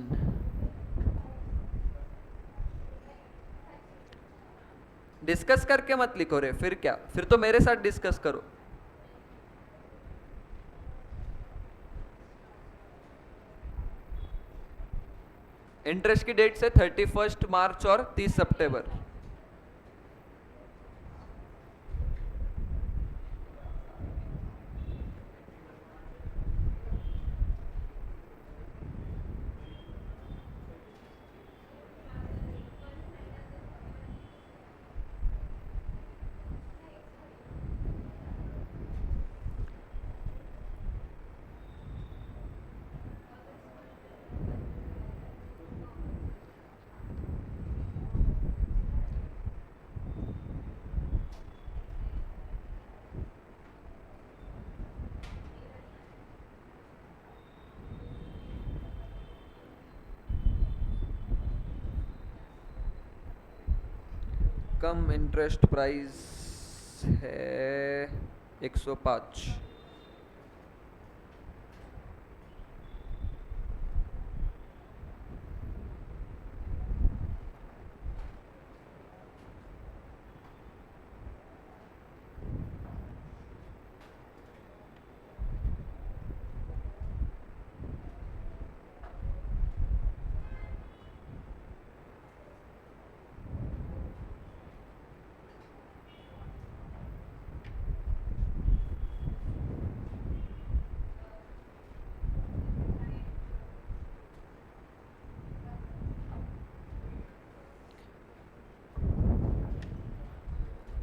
Speaker 1: डिस्कस करके मत लिखो रे, फिर क्या? फिर तो मेरे साथ डिस्कस करो। इंटरेस्ट की डेट से 31 मार्च और 30 सितंबर। कम इंटरेस्ट प्राइस है 105।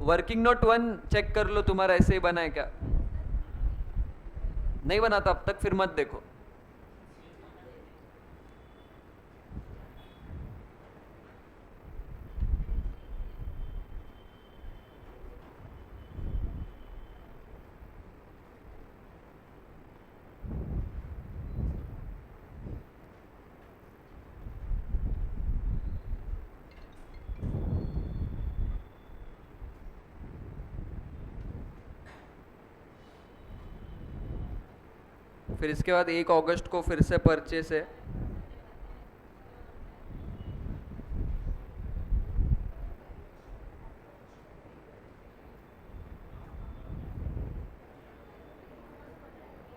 Speaker 1: वर्किंग नोट 1 चेक कर लो, तुम्हारा ऐसे ही बना है क्या? नहीं बना था अब तक, फिर मत देखो। फिर इसके बाद 1 अगस्त को फिर से परचेस है।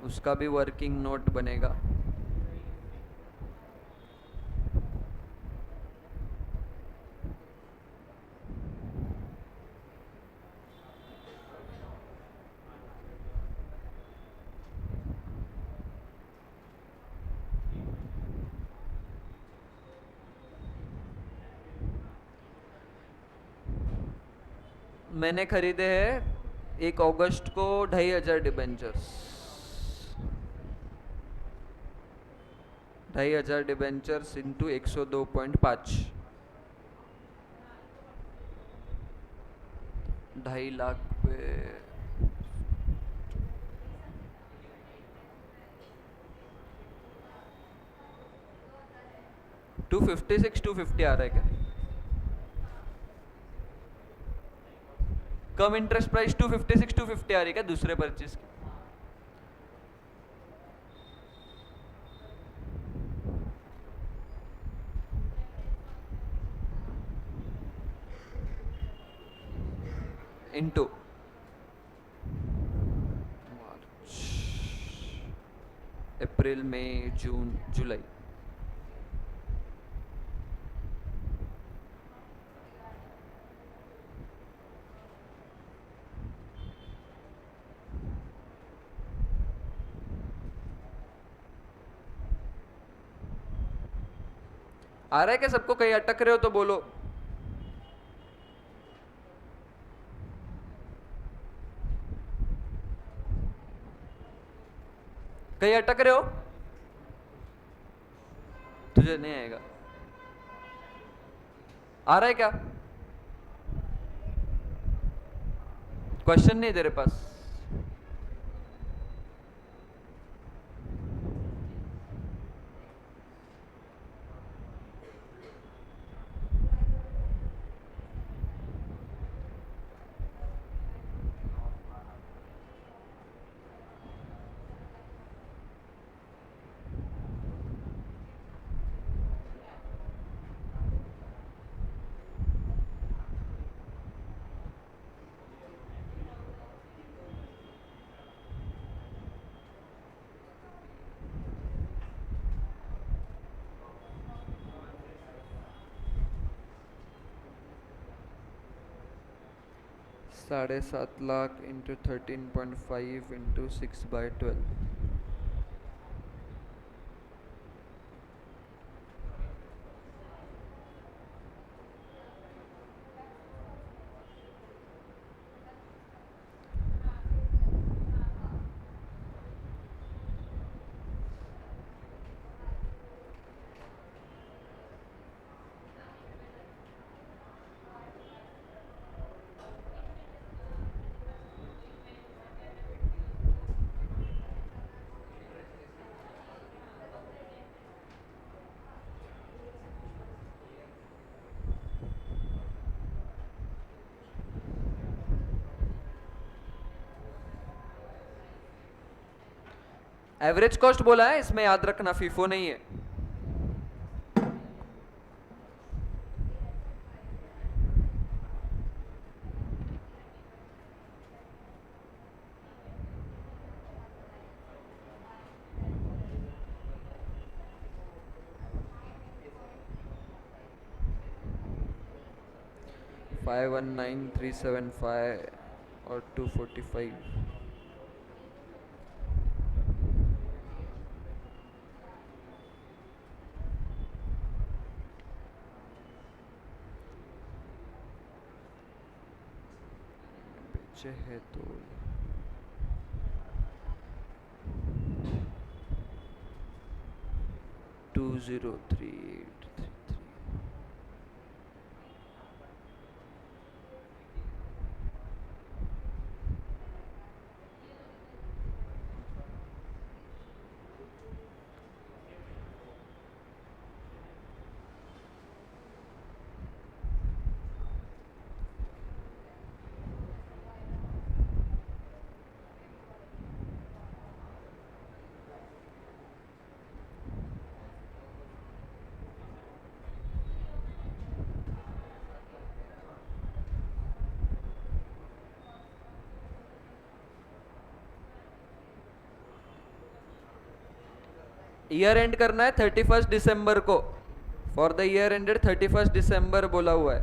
Speaker 1: उसका भी वर्किंग नोट बनेगा। मैंने खरीदे हैं 1 अगस्त को 2,500 डिबेंचर्स। 2,500 डिबेंचर्स इंटू 102.5, 2.5 लाख पे 256 250 आ रहा है क्या? कम इंटरेस्ट प्राइस 256 250 आ रही है क्या दूसरे परचेज की? इंटू मार्च, अप्रैल, मई, जून, जुलाई। आ रहा है क्या सबको? कहीं अटक रहे हो तो बोलो। कहीं अटक रहे हो? तुझे नहीं आएगा? आ रहा है क्या? क्वेश्चन नहीं तेरे पास? ₹7.5 lakh into 13.5 into 6/12। Average cost बोला है इसमें, याद रखना, फीफो नहीं है। $519,375 और 245। चेहतोल 203833। ईयर एंड करना है 31 दिसंबर को। फॉर द ईयर एंडेड 31 दिसंबर बोला हुआ है।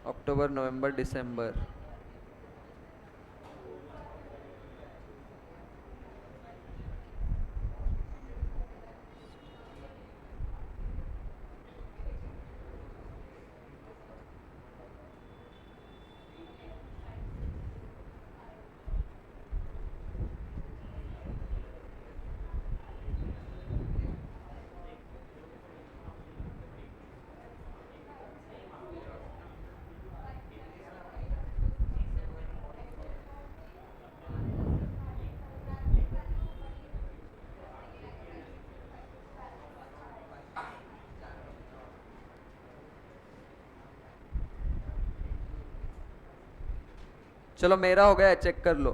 Speaker 1: अक्टूबर, नवंबर, दिसंबर। चलो मेरा हो गया, चेक कर लो।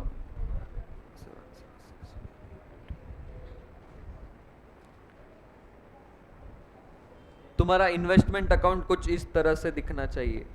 Speaker 1: तुम्हारा इन्वेस्टमेंट अकाउंट कुछ इस तरह से दिखना चाहिए।